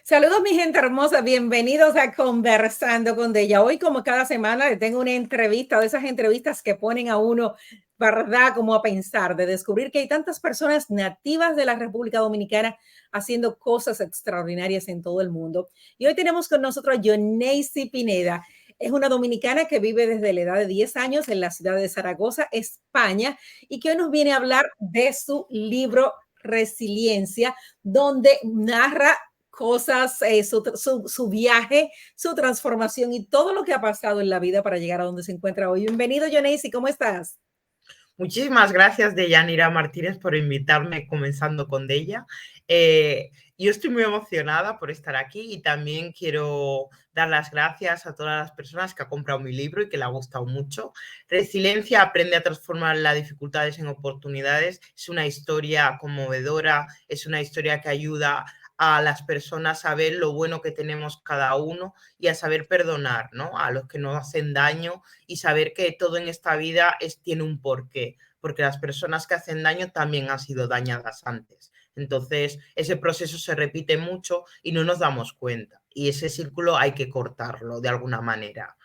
Saludos, mi gente hermosa. Bienvenidos a Conversando con Deya. Hoy, como cada semana, le tengo una entrevista, de esas entrevistas que ponen a uno, ¿verdad?, como a pensar, de descubrir que hay tantas personas nativas de la República Dominicana haciendo cosas extraordinarias en todo el mundo. Y hoy tenemos con nosotros a Yoneisy Pineda. Es una dominicana que vive desde la edad de 10 años en la ciudad de Zaragoza, España, y que hoy nos viene a hablar de su libro Resiliencia, donde narra cosas, su viaje, su transformación y todo lo que ha pasado en la vida para llegar a donde se encuentra hoy. Bienvenido, Yoneisy, ¿cómo estás? Muchísimas gracias, Deyanira Martínez, por invitarme comenzando con Deya. Yo estoy muy emocionada por estar aquí y también quiero dar las gracias a todas las personas que han comprado mi libro y que le ha gustado mucho. Resiliencia aprende a transformar las dificultades en oportunidades. Es una historia conmovedora, es una historia que ayuda a las personas a ver lo bueno que tenemos cada uno y a saber perdonar, ¿no?, a los que nos hacen daño y saber que todo en esta vida tiene un porqué, porque las personas que hacen daño también han sido dañadas antes. Entonces, ese proceso se repite mucho y no nos damos cuenta. Y ese círculo hay que cortarlo de alguna manera.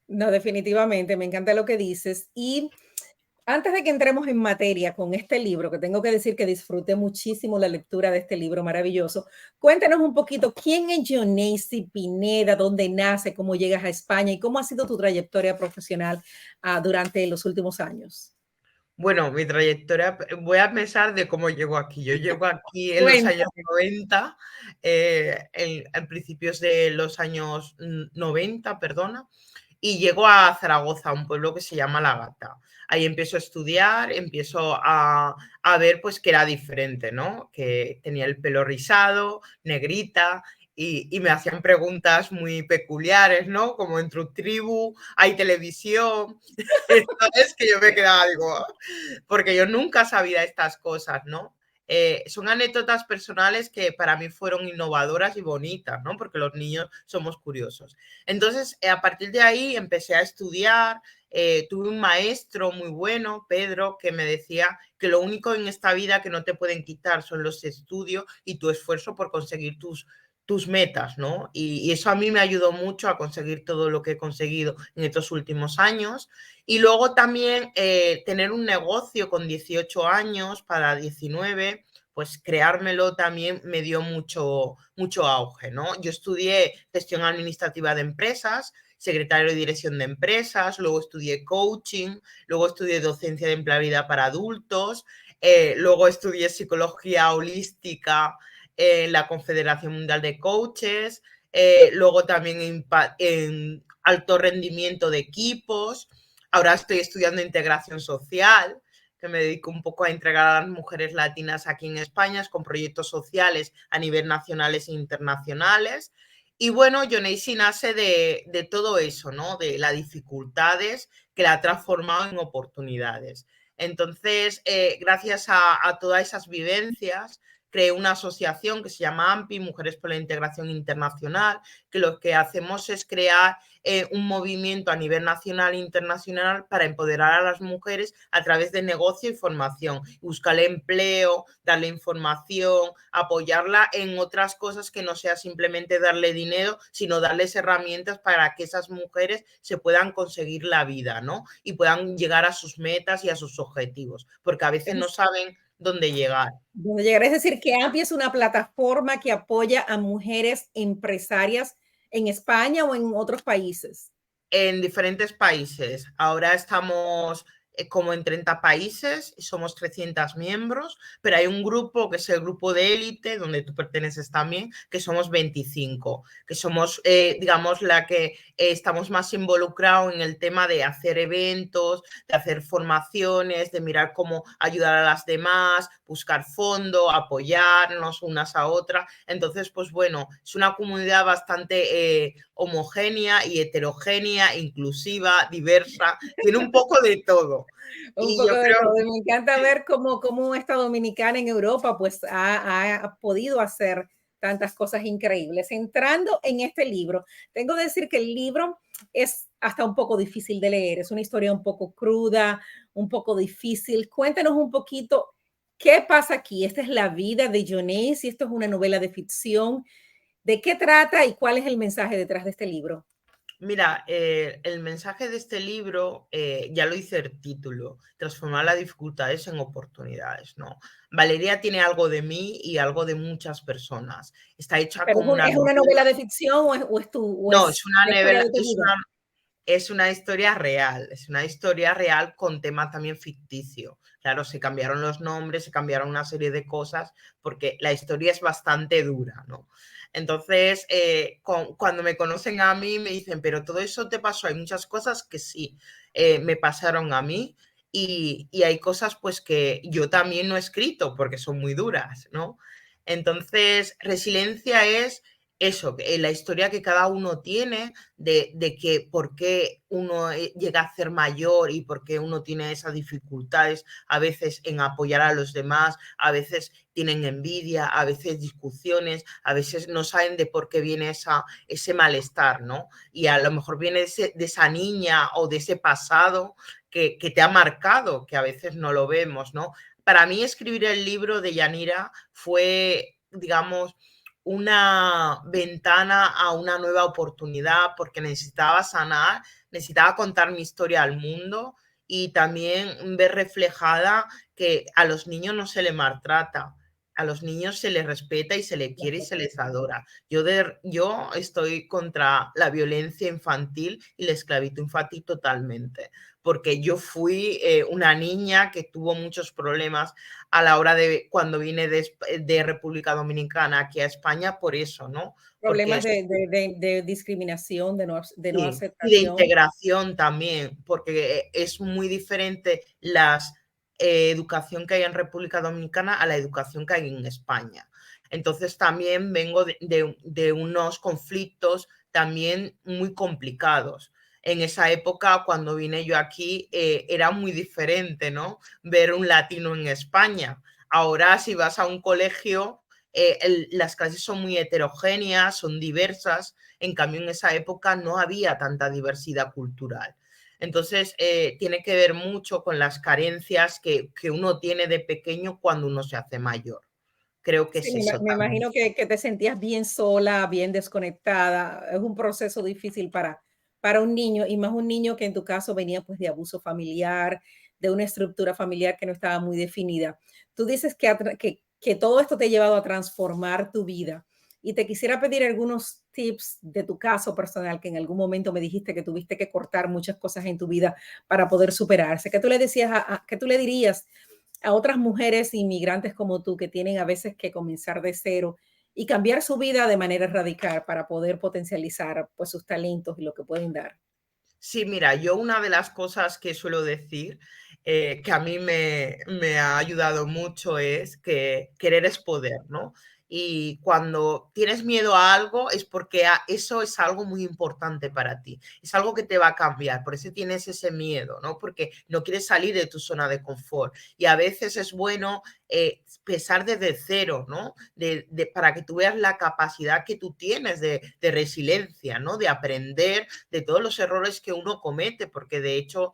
No, definitivamente, me encanta lo que dices. Y antes de que entremos en materia con este libro, que tengo que decir que disfruté muchísimo la lectura de este libro maravilloso, cuéntanos un poquito quién es Yoneisy Pineda, dónde nace, cómo llegas a España y cómo ha sido tu trayectoria profesional durante los últimos años. Bueno, mi trayectoria, voy a empezar de cómo llego aquí. Yo llego aquí en los años Cuéntame. 90, en principios de los años 90, perdona, y llego a Zaragoza, un pueblo que se llama La Gata. Ahí empiezo a estudiar, empiezo a ver pues que era diferente, ¿no? Que tenía el pelo rizado, negrita, y me hacían preguntas muy peculiares, ¿no? Como en tu tribu hay televisión. Entonces que yo me quedaba, digo, "Ah", porque yo nunca sabía estas cosas, ¿no? Son anécdotas personales que para mí fueron innovadoras y bonitas, ¿no? Porque los niños somos curiosos. Entonces, a partir de ahí empecé a estudiar, tuve un maestro muy bueno, Pedro, que me decía que lo único en esta vida que no te pueden quitar son los estudios y tu esfuerzo por conseguir tus metas, ¿no? Y eso a mí me ayudó mucho a conseguir todo lo que he conseguido en estos últimos años. Y luego también tener un negocio con 18 años para 19, pues creármelo también me dio mucho auge, ¿no? Yo estudié gestión administrativa de empresas, secretario de dirección de empresas, luego estudié coaching, luego estudié docencia de empleabilidad para adultos, luego estudié psicología holística en la Confederación Mundial de Coaches, luego también en alto rendimiento de equipos. Ahora estoy estudiando integración social, que me dedico un poco a entregar a las mujeres latinas aquí en España con proyectos sociales a nivel nacionales e internacionales. Y bueno, Yoneisy nace de todo eso, ¿no? De las dificultades que la ha transformado en oportunidades. Entonces, gracias a todas esas vivencias, creé una asociación que se llama AMPI, Mujeres por la Integración Internacional, que lo que hacemos es crear un movimiento a nivel nacional e internacional para empoderar a las mujeres a través de negocio y formación, buscarle empleo, darle información, apoyarla en otras cosas que no sea simplemente darle dinero, sino darles herramientas para que esas mujeres se puedan conseguir la vida, ¿no? Y puedan llegar a sus metas y a sus objetivos, porque a veces no saben dónde llegar. Donde llegar, es decir, que AMPI es una plataforma que apoya a mujeres empresarias en España o en otros países. En diferentes países. Ahora estamos como en 30 países, somos 300 miembros, pero hay un grupo que es el grupo de élite, donde tú perteneces también, que somos 25, que somos, digamos, la que estamos más involucrados en el tema de hacer eventos, de hacer formaciones, de mirar cómo ayudar a las demás, buscar fondo, apoyarnos unas a otras. Entonces, pues bueno, es una comunidad bastante homogénea y heterogénea, inclusiva, diversa, tiene un poco de todo. Un Y poco yo de creo, todo. Y me encanta ver cómo esta dominicana en Europa pues ha podido hacer tantas cosas increíbles. Entrando en este libro, tengo que decir que el libro es hasta un poco difícil de leer, es una historia un poco cruda, un poco difícil. Cuéntanos un poquito qué pasa aquí. Esta es la vida de Yoneisy, esto es una novela de ficción. ¿De qué trata y cuál es el mensaje detrás de este libro? Mira, el mensaje de este libro, ya lo dice el título, transformar las dificultades en oportunidades, ¿no? Valeria tiene algo de mí y algo de muchas personas. Está hecha ¿Pero como una es una novela. novela de ficción o No, es es una la historia novela, de tu vida? es una historia real, es una historia real con tema también ficticio. Claro, se cambiaron los nombres, se cambiaron una serie de cosas, porque la historia es bastante dura, ¿no? Entonces, cuando me conocen a mí, me dicen, pero todo eso te pasó. Hay muchas cosas que sí me pasaron a mí y hay cosas pues que yo también no he escrito porque son muy duras, ¿no? Entonces, resiliencia es eso, la historia que cada uno tiene de que por qué uno llega a ser mayor y por qué uno tiene esas dificultades a veces en apoyar a los demás, a veces tienen envidia, a veces discusiones, a veces no saben de por qué viene ese malestar, ¿no? Y a lo mejor viene de esa niña o de ese pasado que te ha marcado, que a veces no lo vemos, ¿no? Para mí escribir el libro de Yanira fue, digamos, una ventana a una nueva oportunidad porque necesitaba sanar, necesitaba contar mi historia al mundo y también ver reflejada que a los niños no se les maltrata, a los niños se les respeta y se les quiere y se les adora. Yo estoy contra la violencia infantil y la esclavitud infantil totalmente, porque yo fui una niña que tuvo muchos problemas a la hora de cuando vine de República Dominicana aquí a España por eso, ¿no? Porque Problemas de discriminación, de no sí, y de aceptación. integración también, porque es muy diferente la educación que hay en República Dominicana a la educación que hay en España. Entonces también vengo de unos conflictos también muy complicados. En esa época, cuando vine yo aquí, era muy diferente, ¿no? Ver un latino en España. Ahora, si vas a un colegio, las clases son muy heterogéneas, son diversas. En cambio, en esa época no había tanta diversidad cultural. Entonces, tiene que ver mucho con las carencias que uno tiene de pequeño cuando uno se hace mayor. Creo que Sí, es eso me también. imagino que te sentías bien sola, bien desconectada. Es un proceso difícil para un niño, y más un niño que en tu caso venía pues de abuso familiar, de una estructura familiar que no estaba muy definida. Tú dices que todo esto te ha llevado a transformar tu vida, y te quisiera pedir algunos tips de tu caso personal, que en algún momento me dijiste que tuviste que cortar muchas cosas en tu vida para poder superarse. ¿Qué tú le decías qué tú le dirías a otras mujeres inmigrantes como tú que tienen a veces que comenzar de cero y cambiar su vida de manera radical para poder potencializar pues sus talentos y lo que pueden dar? Sí, mira, yo una de las cosas que suelo decir, que a mí me ha ayudado mucho es que querer es poder, ¿no? Y cuando tienes miedo a algo es porque eso es algo muy importante para ti, es algo que te va a cambiar, por eso tienes ese miedo, ¿no? Porque no quieres salir de tu zona de confort. Y a veces es bueno empezar desde cero, ¿no? Para que tú veas la capacidad que tú tienes de resiliencia, ¿no? De aprender de todos los errores que uno comete, porque de hecho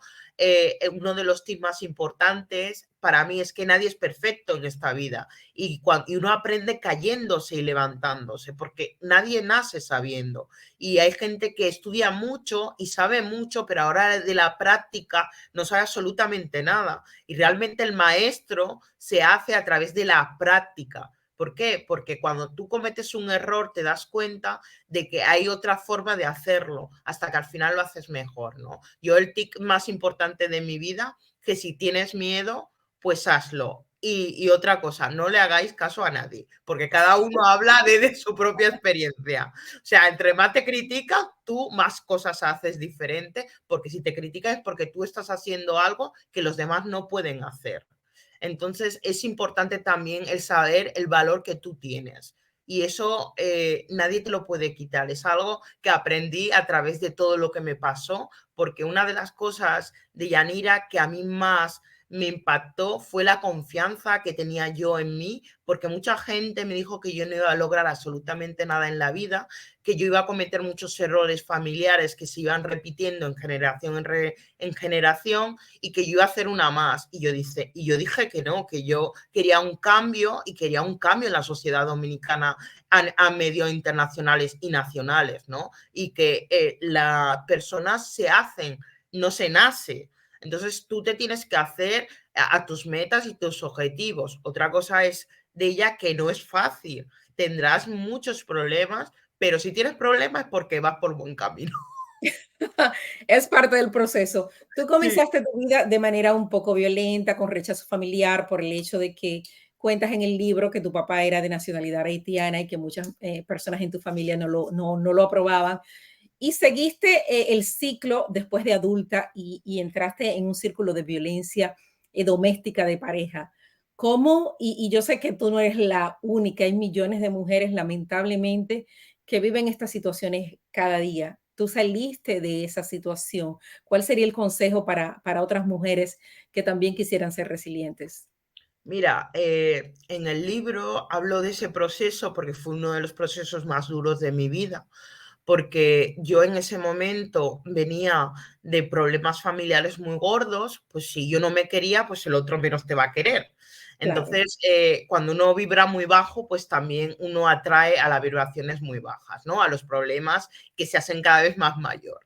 uno de los tips más importantes para mí es que nadie es perfecto en esta vida y uno aprende cayéndose y levantándose, porque nadie nace sabiendo. Y hay gente que estudia mucho y sabe mucho, pero ahora de la práctica no sabe absolutamente nada. Y realmente el maestro se hace a través de la práctica. ¿Por qué? Porque cuando tú cometes un error te das cuenta de que hay otra forma de hacerlo hasta que al final lo haces mejor, ¿no? Yo el tic más importante de mi vida, que si tienes miedo, pues hazlo. Y otra cosa, no le hagáis caso a nadie, porque cada uno habla de su propia experiencia. O sea, entre más te criticas, tú más cosas haces diferente, porque si te criticas es porque tú estás haciendo algo que los demás no pueden hacer. Entonces, es importante también el saber el valor que tú tienes y eso nadie te lo puede quitar. Es algo que aprendí a través de todo lo que me pasó, porque una de las cosas de Yanira que a mí más me impactó fue la confianza que tenía yo en mí, porque mucha gente me dijo que yo no iba a lograr absolutamente nada en la vida, que yo iba a cometer muchos errores familiares que se iban repitiendo en generación en generación y que yo iba a hacer una más. Y yo dije que no, que yo quería un cambio y quería un cambio en la sociedad dominicana a medios internacionales y nacionales, ¿no? Y que las personas se hacen, no se nace. Entonces tú te tienes que hacer a tus metas y tus objetivos. Otra cosa es de ella que no es fácil. Tendrás muchos problemas, pero si tienes problemas es porque vas por buen camino. Es parte del proceso. Tú Sí. comenzaste tu vida de manera un poco violenta, con rechazo familiar, por el hecho de que cuentas en el libro que tu papá era de nacionalidad haitiana y que muchas personas en tu familia no lo aprobaban. Y seguiste el ciclo después de adulta y entraste en un círculo de violencia doméstica de pareja. ¿Cómo? Y yo sé que tú no eres la única, hay millones de mujeres, lamentablemente, que viven estas situaciones cada día. Tú saliste de esa situación. ¿Cuál sería el consejo para otras mujeres que también quisieran ser resilientes? Mira, en el libro hablo de ese proceso porque fue uno de los procesos más duros de mi vida, porque yo en ese momento venía de problemas familiares muy gordos, pues si yo no me quería, pues el otro menos te va a querer. Claro. Entonces, cuando uno vibra muy bajo, pues también uno atrae a las vibraciones muy bajas, ¿no? A los problemas que se hacen cada vez más mayor.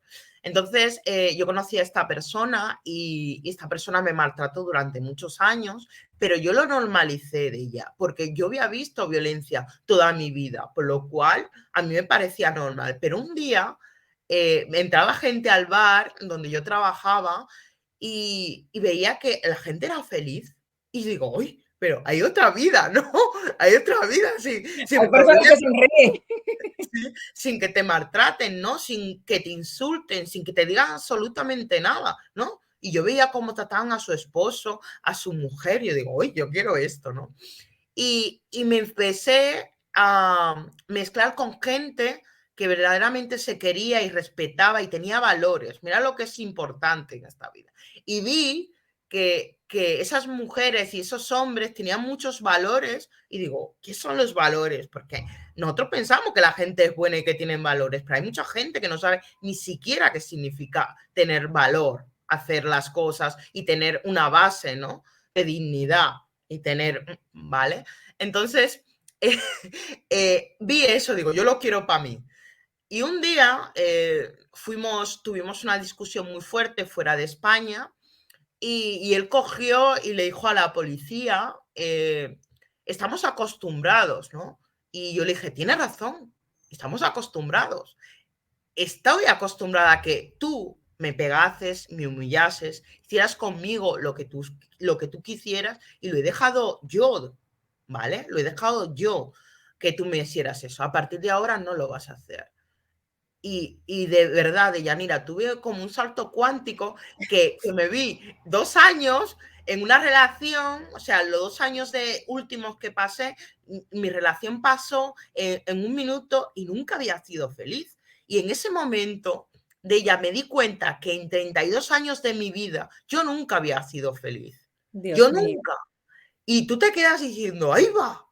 Entonces, yo conocí a esta persona y esta persona me maltrató durante muchos años, pero yo lo normalicé de ella, porque yo había visto violencia toda mi vida, por lo cual a mí me parecía normal. Pero un día entraba gente al bar donde yo trabajaba y veía que la gente era feliz. Y digo, uy, pero hay otra vida, ¿no? Hay otra vida Hay sin personas que problemas, sonríen. sin que te maltraten, ¿no? Sin que te insulten, sin que te digan absolutamente nada, ¿no? Y yo veía cómo trataban a su esposo, a su mujer, y yo digo, uy, yo quiero esto, ¿no? Y me empecé a mezclar con gente que verdaderamente se quería y respetaba y tenía valores. Mira lo que es importante en esta vida. Y vi que esas mujeres y esos hombres tenían muchos valores y digo, ¿qué son los valores? Porque nosotros pensamos que la gente es buena y que tienen valores, pero hay mucha gente que no sabe ni siquiera qué significa tener valor, hacer las cosas y tener una base, ¿no? De dignidad y tener, ¿vale? Entonces, eh, vi eso, digo, yo lo quiero para mí. Y un día tuvimos una discusión muy fuerte fuera de España y él cogió y le dijo a la policía, estamos acostumbrados, ¿no? Y yo le dije, tiene razón, estamos acostumbrados. Estoy acostumbrada a que tú me pegases, me humillases, hicieras conmigo lo que tú quisieras y lo he dejado yo, ¿vale? Lo he dejado yo que tú me hicieras eso. A partir de ahora no lo vas a hacer. Y de verdad, Deyanira, tuve como un salto cuántico que me vi 2 años en una relación, o sea, los 2 años de últimos que pasé, mi relación pasó en un minuto y nunca había sido feliz. Y en ese momento de ella me di cuenta que en 32 años de mi vida yo nunca había sido feliz. Yo Dios mío. nunca. Y tú te quedas diciendo, ahí va,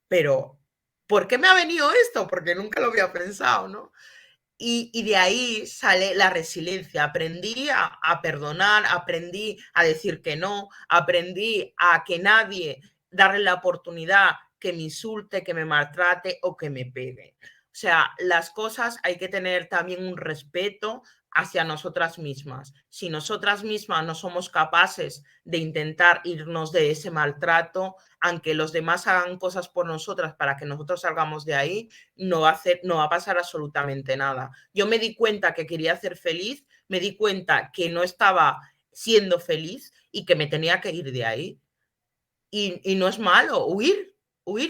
pero ¿por qué me ha venido esto? Porque nunca lo había pensado, ¿no? Y de ahí sale la resiliencia. Aprendí a perdonar, aprendí a decir que no, aprendí a que nadie darle la oportunidad que me insulte, que me maltrate o que me pegue. O sea, las cosas hay que tener también un respeto hacia nosotras mismas. Si nosotras mismas no somos capaces de intentar irnos de ese maltrato, aunque los demás hagan cosas por nosotras para que nosotros salgamos de ahí, no va a pasar absolutamente nada. Yo me di cuenta que quería ser feliz, me di cuenta que no estaba siendo feliz y que me tenía que ir de ahí. Y no es malo huir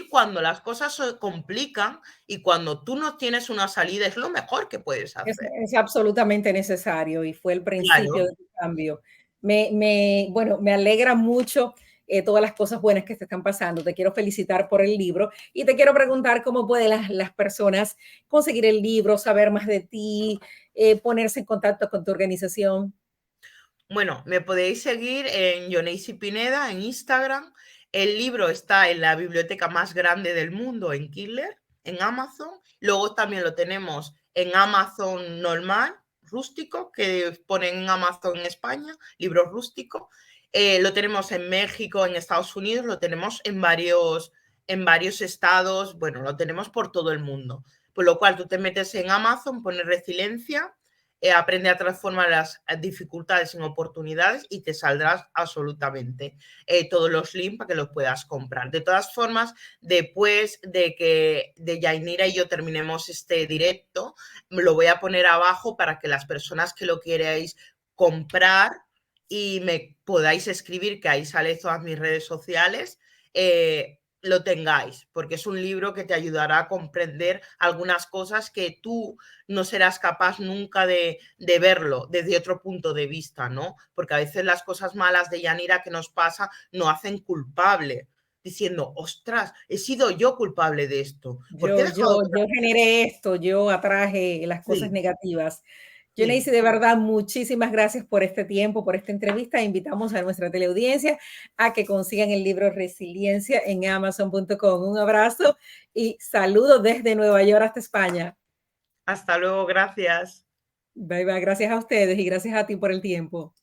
cuando las cosas se complican y cuando tú no tienes una salida es lo mejor que puedes hacer. Es absolutamente necesario y fue el principio Claro. de tu cambio. Bueno, me alegra mucho todas las cosas buenas que te están pasando. Te quiero felicitar por el libro y te quiero preguntar cómo pueden las personas conseguir el libro, saber más de ti, ponerse en contacto con tu organización. Bueno, me podéis seguir en Yoneisi Pineda en Instagram. El libro está en la biblioteca más grande del mundo, en Kindle, en Amazon. Luego también lo tenemos en Amazon normal, rústico, que ponen en Amazon en España, libro rústico. Lo tenemos en México, en Estados Unidos, lo tenemos en varios estados, bueno, lo tenemos por todo el mundo. Por lo cual tú te metes en Amazon, pones resiliencia, aprende a transformar las dificultades en oportunidades y te saldrás absolutamente todos los links para que los puedas comprar. De todas formas, después de que de Yainira y yo terminemos este directo, me lo voy a poner abajo para que las personas que lo queráis comprar y me podáis escribir, que ahí sale todas mis redes sociales, lo tengáis, porque es un libro que te ayudará a comprender algunas cosas que tú no serás capaz nunca de verlo desde otro punto de vista, ¿no? Porque a veces las cosas malas de Yanira que nos pasa nos hacen culpable, diciendo, ostras, he sido yo culpable de esto. ¿Por qué he dejado que... Yo generé esto, yo atraje las cosas Sí, negativas. sí. Neisy, de verdad, muchísimas gracias por este tiempo, por esta entrevista. Invitamos a nuestra teleaudiencia a que consigan el libro Resiliencia en Amazon.com. Un abrazo y saludos desde Nueva York hasta España. Hasta luego, gracias. Bye bye, gracias a ustedes y gracias a ti por el tiempo.